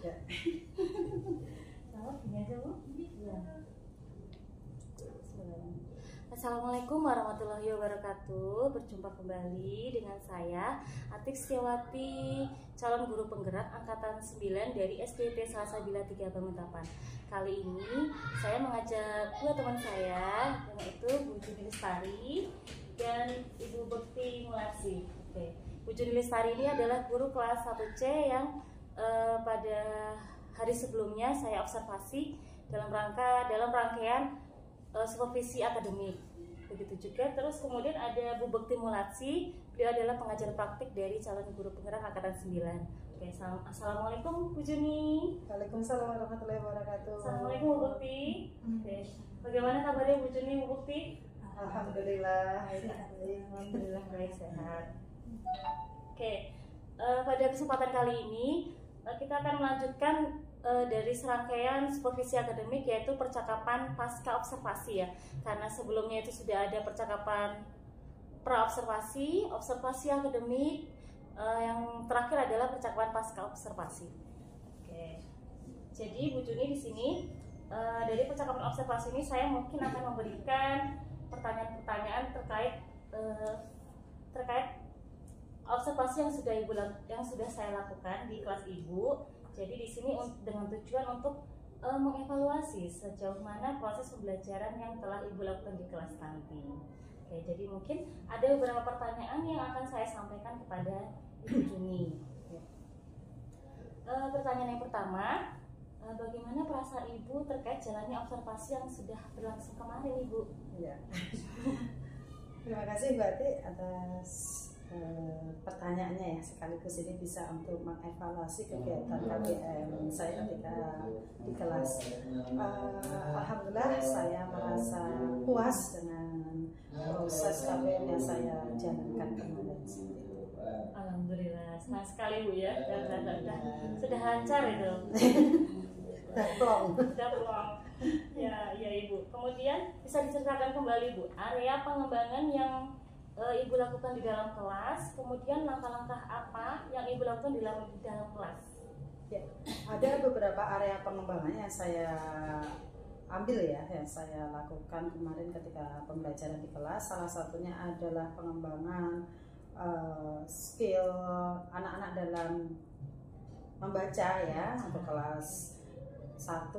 juga. Gini aja Bu? Iya. Assalamualaikum warahmatullahi wabarakatuh. Berjumpa kembali dengan saya Atik Setiawati, calon guru penggerak angkatan 9 dari SDT Salsabila 3 Banguntapan. Kali ini saya mengajak dua teman saya, yaitu Bu Juni Lestari dan Ibu Bekti Mulasi. Oke. Bu Juni Lestari ini adalah guru kelas 1C yang pada hari sebelumnya saya observasi dalam rangkaian supervisi akademik. Begitu juga terus kemudian ada Bu Bekti Mulasi, beliau adalah pengajar praktik dari calon guru penggerak angkatan 9. Oke, assalamualaikum Bu Juni. Waalaikumsalam warahmatullahi wabarakatuh. Assalamualaikum Bu Bekti. Oke, bagaimana kabarnya Bu Juni, Bu Bekti? Alhamdulillah. Alhamdulillah baik, sehat. Oke, pada kesempatan kali ini kita akan melanjutkan dari serangkaian supervisi akademik, yaitu percakapan pasca observasi ya. Karena sebelumnya itu sudah ada percakapan pra-observasi, observasi akademik, yang terakhir adalah percakapan pasca observasi. Oke. Jadi Bu Juni di sini dari percakapan observasi ini saya mungkin akan memberikan pertanyaan-pertanyaan terkait observasi yang sudah saya lakukan di kelas Ibu. Jadi di sini dengan tujuan untuk mengevaluasi sejauh mana proses pembelajaran yang telah Ibu lakukan di kelas nanti. Oke, jadi mungkin ada beberapa pertanyaan yang akan saya sampaikan kepada Ibu Juni. Pertanyaan yang pertama, bagaimana perasaan Ibu terkait jalannya observasi yang sudah berlangsung kemarin, Ibu? Ya. Terima kasih Mbak Ati atas pertanyaannya ya, sekaligus ini bisa untuk mengevaluasi kegiatan KBM saya ketika di kelas. Alhamdulillah saya merasa puas dengan proses KBM yang saya jalankan kemarin. Alhamdulillah, senang sekali Bu ya, sudah lancar itu. Sudah plong. Ya Ibu. Kemudian bisa diceritakan kembali Bu, area pengembangan yang Ibu lakukan di dalam kelas, kemudian langkah-langkah apa yang Ibu lakukan di dalam kelas? Ya, ada beberapa area pengembangan yang saya ambil ya, yang saya lakukan kemarin ketika pembelajaran di kelas. Salah satunya adalah pengembangan skill anak-anak dalam membaca ya untuk kelas 1,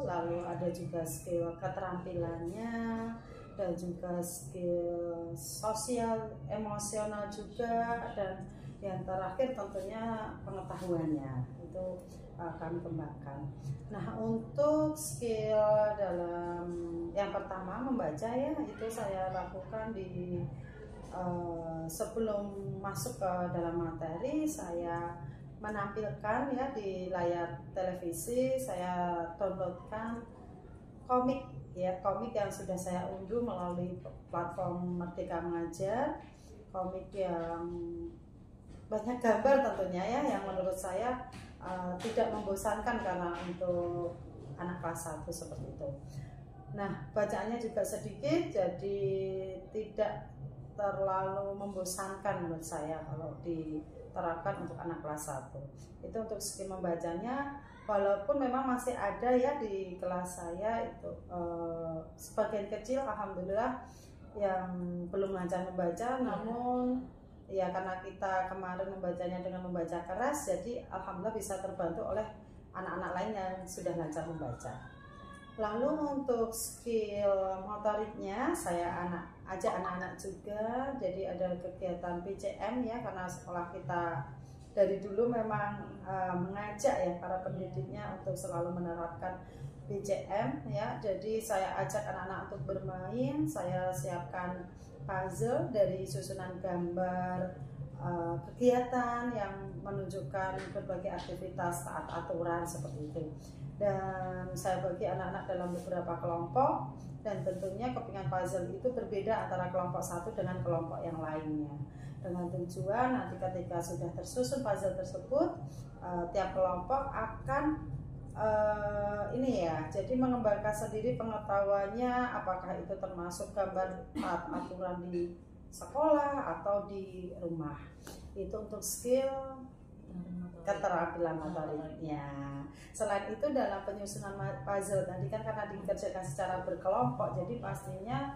lalu ada juga skill keterampilannya dan juga skill sosial emosional juga, dan yang terakhir tentunya pengetahuannya itu kami kembangkan. Nah, untuk skill dalam yang pertama membaca ya, itu saya lakukan di sebelum masuk ke dalam materi. Saya menampilkan ya di layar televisi, saya downloadkan komik yang sudah saya unduh melalui platform Merdeka Mengajar. Komik yang banyak gambar tentunya ya, yang menurut saya tidak membosankan karena untuk anak kelas 1 seperti itu. Nah, bacaannya juga sedikit, jadi tidak terlalu membosankan menurut saya kalau diterapkan untuk anak kelas 1. Itu untuk skill membacanya. Walaupun memang masih ada ya di kelas saya itu sebagian kecil alhamdulillah yang belum lancar membaca, namun ya karena kita kemarin membacanya dengan membaca keras, jadi alhamdulillah bisa terbantu oleh anak-anak lain yang sudah lancar membaca. Lalu untuk skill motoriknya saya ajak anak-anak juga, jadi ada kegiatan PCM ya, karena sekolah kita dari dulu memang mengajak ya para pendidiknya untuk selalu menerapkan PCM ya. Jadi saya ajak anak-anak untuk bermain, saya siapkan puzzle dari susunan gambar kegiatan yang menunjukkan berbagai aktivitas taat aturan seperti itu. Dan saya bagi anak-anak dalam beberapa kelompok, dan tentunya kepingan puzzle itu berbeda antara kelompok satu dengan kelompok yang lainnya. Dengan tujuan nanti ketika sudah tersusun puzzle tersebut, tiap kelompok akan jadi mengembangkan sendiri pengetahuannya, apakah itu termasuk gambar aturan di sekolah atau di rumah. Itu untuk skill keterampilan motoriknya. Selain itu dalam penyusunan puzzle tadi kan karena dikerjakan secara berkelompok, jadi pastinya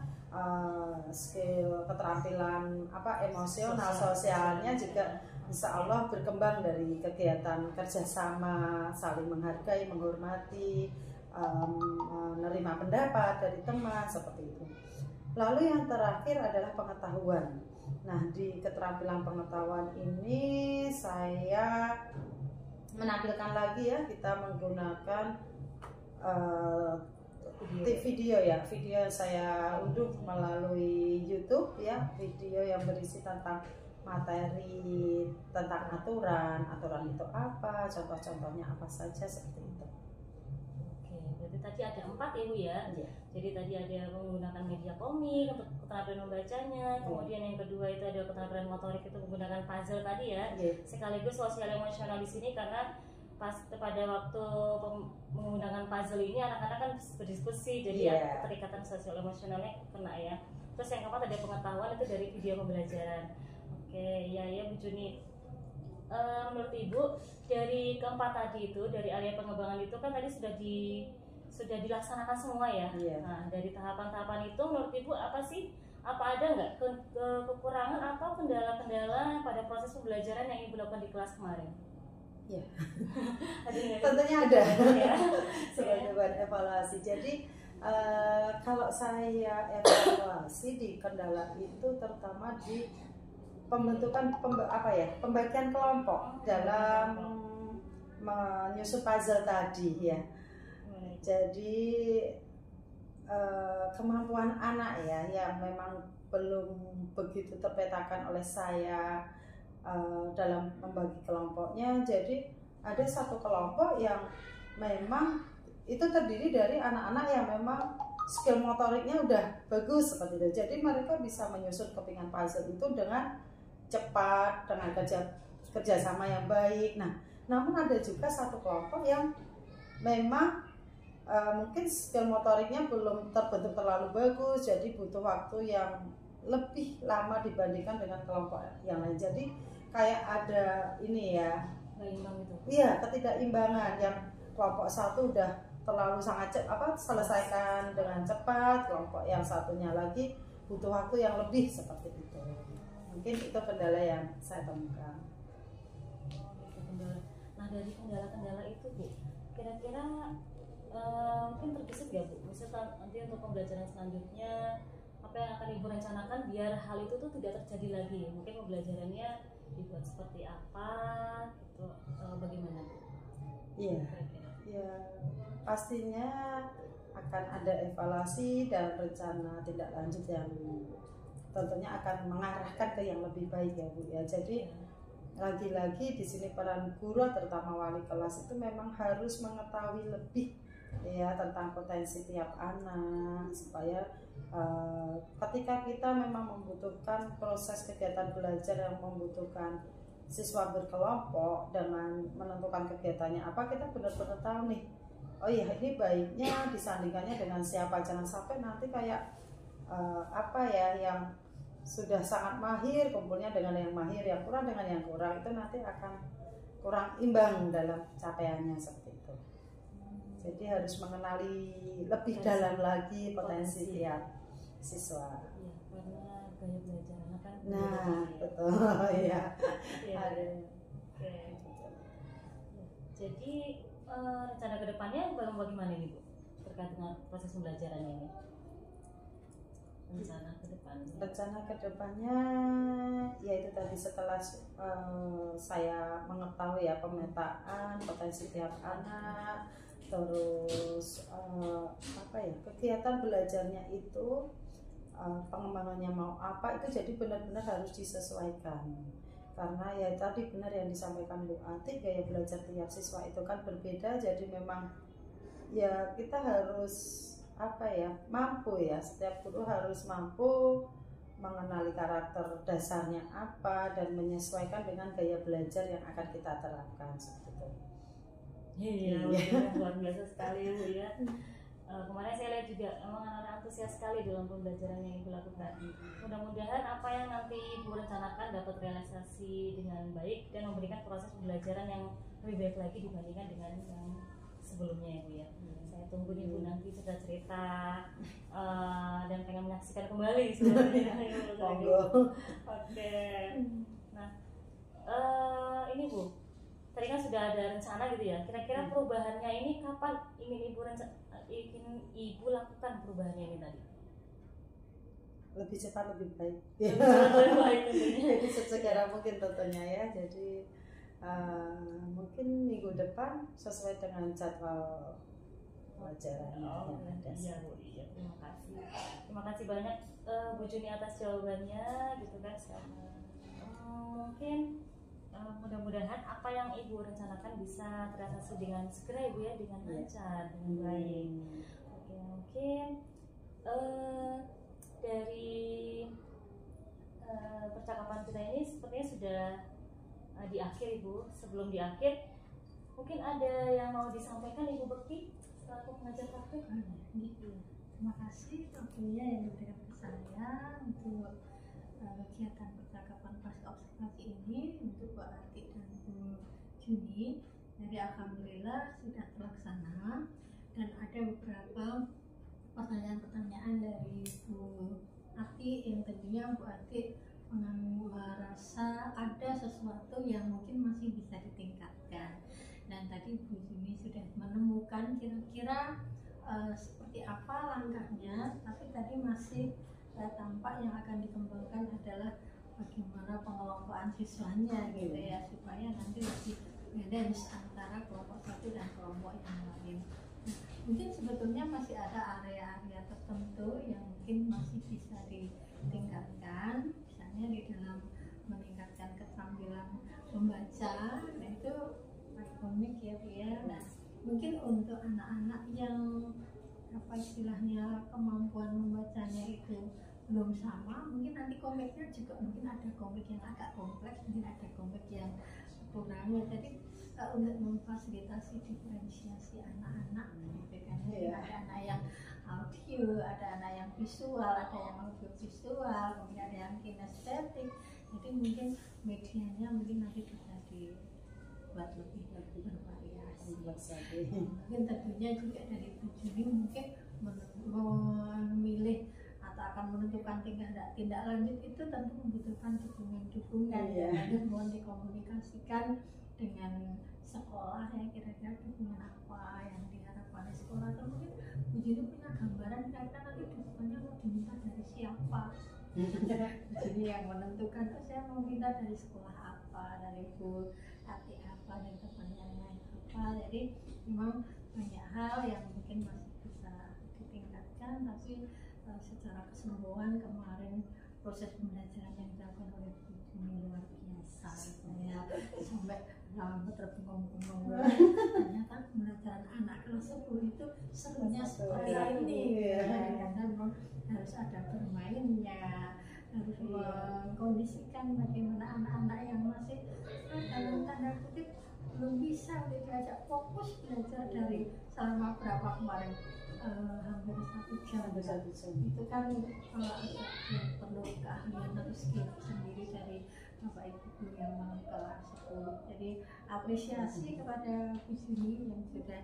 skill keterampilan emosional sosialnya juga insya Allah berkembang dari kegiatan kerjasama, saling menghargai, menghormati, menerima pendapat dari teman seperti itu. Lalu yang terakhir adalah pengetahuan. Nah, di keterampilan pengetahuan ini saya menampilkan lagi ya, kita menggunakan video yang saya unduh melalui YouTube ya, video yang berisi tentang materi tentang aturan itu apa, contoh-contohnya apa saja seperti itu. Oke, berarti tadi ada 4 ya Bu ya. Iya. Jadi tadi ada menggunakan media komik untuk keterampilan membacanya, kemudian yang kedua itu ada keterampilan motorik itu menggunakan puzzle tadi ya. Sekaligus sosial emosional di sini karena pada waktu menggunakan puzzle ini anak-anak kan berdiskusi, jadi ya keterikatan sosial emosionalnya kena ya. Terus yang keempat ada pengetahuan itu dari video pembelajaran. Oke, ya Bu Juni. Menurut Ibu dari keempat tadi itu, dari area pengembangan itu kan tadi sudah dilaksanakan semua ya. Nah, dari tahapan-tahapan itu menurut Ibu apa sih? Apa ada nggak kekurangan atau kendala-kendala pada proses pembelajaran yang Ibu lakukan di kelas kemarin? Ya, tentunya ada sebagai bahan evaluasi. Jadi kalau saya evaluasi di kendala itu terutama di pembentukan pembagian kelompok dalam menyusun puzzle tadi ya. Jadi kemampuan anak ya yang memang belum begitu terpetakan oleh saya dalam membagi kelompoknya. Jadi ada satu kelompok yang memang itu terdiri dari anak-anak yang memang skill motoriknya udah bagus seperti itu. Jadi mereka bisa menyusun kepingan puzzle itu dengan cepat, dengan kerjasama yang baik. Nah, namun ada juga satu kelompok yang memang mungkin skill motoriknya belum terbentuk terlalu bagus, jadi butuh waktu yang lebih lama dibandingkan dengan kelompok yang lain. Jadi kayak ada ini ya, iya, ketidakimbangan, yang kelompok satu udah terlalu sangat selesaikan dengan cepat, kelompok yang satunya lagi butuh waktu yang lebih seperti itu. Mungkin itu kendala yang saya temukan. Nah, dari kendala-kendala itu Bu, kira-kira mungkin terbesit ya Bu, misalnya nanti untuk pembelajaran selanjutnya apa yang akan Ibu rencanakan biar hal itu tuh tidak terjadi lagi? Mungkin pembelajarannya dibuat seperti apa gitu, bagaimana Bu? Iya, ya pastinya akan ada evaluasi dan rencana tindak lanjut yang tentunya akan mengarahkan ke yang lebih baik ya Bu ya. Jadi lagi-lagi di sini peran guru terutama wali kelas itu memang harus mengetahui lebih ya tentang potensi tiap anak, supaya ketika kita memang membutuhkan proses kegiatan belajar yang membutuhkan siswa berkelompok dengan menentukan kegiatannya apa, kita benar-benar tahu nih, oh iya ini baiknya disandingkannya dengan siapa, jangan sampai nanti kayak yang sudah sangat mahir kumpulnya dengan yang mahir, yang kurang dengan yang kurang, itu nanti akan kurang imbang dalam capaiannya seperti itu. Jadi harus mengenali lebih dalam lagi potensi tiap siswa. Iya, karena gaya belajar anak kan. Nah, betul ya. Oke. Jadi rencana kedepannya bagaimana nih Bu terkait dengan proses pembelajaran ini? Rencana kedepannya yaitu tadi setelah saya mengetahui ya pemetaan potensi tiap anak, terus kegiatan belajarnya itu pengembangannya mau apa, itu jadi benar-benar harus disesuaikan, karena ya tadi benar yang disampaikan Bu Ati, gaya belajar tiap siswa itu kan berbeda, jadi memang ya kita harus mampu ya, setiap guru harus mampu mengenali karakter dasarnya apa dan menyesuaikan dengan gaya belajar yang akan kita terapkan seperti itu. Iya, luar biasa sekali Bu ya. kemarin saya lihat juga memang anak-anak antusias sekali dalam pembelajaran yang Ibu lakukan. Mudah-mudahan apa yang nanti Ibu rencanakan dapat realisasi dengan baik dan memberikan proses pembelajaran yang lebih baik lagi dibandingkan dengan yang sebelumnya ya Bu ya. Saya tunggu nih Bu nanti sudah cerita dan pengen menyaksikan kembali sebenarnya. Oke. Nah, ini Bu, tadi kan sudah ada rencana gitu ya. Kira-kira perubahannya ini kapan ingin Ibu lakukan perubahannya ini tadi? Lebih cepat lebih baik. Lebih baik tentunya. Jadi sesegera mungkin tentunya ya. Jadi mungkin minggu depan sesuai dengan jadwal pelajaran yang ada. Iya Bu, iya, terima kasih. Terima kasih banyak Bu Juni atas jawabannya gitu kan. Mungkin mudah-mudahan apa yang Ibu rencanakan bisa terrealisasi dengan segera Ibu ya, dengan lancar, dengan baik. Oke, mungkin dari percakapan kita ini sepertinya sudah di akhir Ibu. Sebelum di akhir, mungkin ada yang mau disampaikan Ibu Bekti selaku pengajar praktik? Terima kasih waktunya yang diberikan ke saya untuk kegiatan percakapan pasca observasi ini untuk Bu Ati dan Bu Juni. Jadi alhamdulillah sudah terlaksana dan ada beberapa pertanyaan-pertanyaan dari Bu Ati yang tentunya Bu Ati merasa ada sesuatu yang mungkin masih bisa ditingkatkan, dan tadi Bu Juni sudah menemukan kira-kira seperti apa langkahnya, tapi tadi masih tampak yang akan dikembangkan adalah bagaimana pengelompokan siswanya gitu ya, supaya nanti lebih balance antara kelompok satu dan kelompok yang lain. Nah, mungkin sebetulnya masih ada area-area tertentu yang mungkin masih bisa ditingkatkan, misalnya di dalam meningkatkan keterampilan membaca, nah itu komik ya Bu ya. Nah, mungkin untuk anak-anak yang apa istilahnya kemampuan membacanya itu belum sama, mungkin nanti komiknya juga mungkin ada komik yang agak kompleks, mungkin ada komik yang kurang ya. Jadi untuk memfasilitasi diferensiasi anak-anak gitu kan. Jadi ada anak yang audio, ada anak yang visual, ada yang audio visual, kemudian ada yang kinestetik. Jadi mungkin medianya mungkin nanti bisa dibuat lebih bervariasi. Mungkin tentunya juga dari Bu Juni mungkin memilih atau akan menentukan tindak lanjut itu tentu membutuhkan dukungan ya, harus mohon dikomunikasikan dengan sekolah ya, kira-kira dukungan apa yang diharapkan oleh sekolah, atau mungkin Bu Juni punya gambaran kira-kira nanti dukungannya mau diminta dari siapa. Jadi yang menentukan tuh saya mau minta dari sekolah apa, dari Bu Ati apa, dan teman yang lain apa. Jadi memang banyak hal yang mungkin masih bisa ditingkatkan, tapi secara keseluruhan kemarin proses pembelajaran yang dilakukan oleh Bu Juni luar biasa. Saya sampai terpengung-pengung, ternyata pembelajaran anak kelas 10 itu serunya seperti ini karena memang harus ada bermainnya, harus mengkondisikan bagaimana anak-anak yang masih dalam tanda kutip belum bisa diajak fokus belajar dari selama berapa kemarin hampir 1 jam. Itu kan perlu keahlian atau skill sendiri dari Bapak Ibu guru yang kelas 10. Jadi apresiasi kepada Bu Juni yang sudah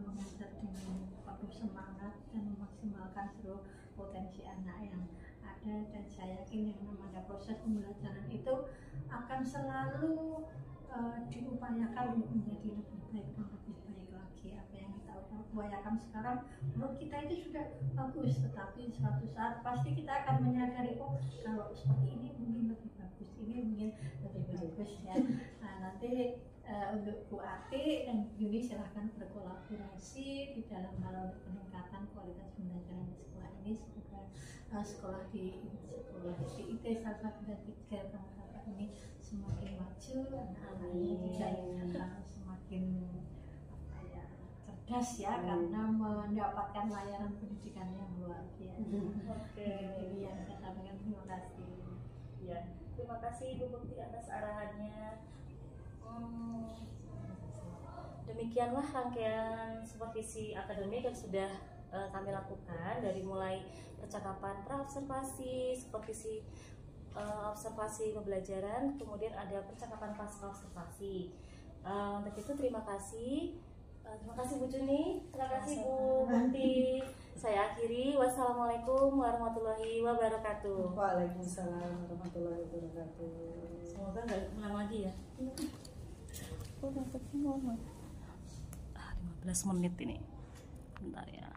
mengajar dengan penuh semangat dan memaksimalkan seluruh potensi anak yang ada, dan saya yakin yang namanya proses pembelajaran itu akan selalu diupayakan untuk menjadi lebih baik dan lebih baik lagi. Apa yang kita upayakan sekarang menurut kita itu sudah bagus, tetapi suatu saat pasti kita akan menyadari, oh kalau seperti ini mungkin lebih bagus, ini mungkin lebih bagus ya. Nah, nanti untuk Bu Ati dan Bu Juni silahkan berkolaborasi di dalam hal peningkatan kualitas pembelajaran di sekolah ini. Semoga sekolah di IT salah satu dan 3 Bangka ini semakin maju, anak-anaknya juga semakin cerdas ya, karena mendapatkan layanan pendidikan yang luar biasa. Jadi yang saya sampaikan, terima kasih. Ya, terima kasih Ibu Bekti atas arahannya. Demikianlah rangkaian supervisi akademik yang sudah kami lakukan, dari mulai percakapan praobservasi seperti observasi pembelajaran, kemudian ada percakapan pasca observasi. Untuk itu terima kasih Bu Juni, terima kasih Bu Munti. Saya akhiri, wassalamualaikum warahmatullahi wabarakatuh. Waalaikumsalam warahmatullahi wabarakatuh. Semoga nggak ulang lagi ya. 15 menit ini. Bentar ya.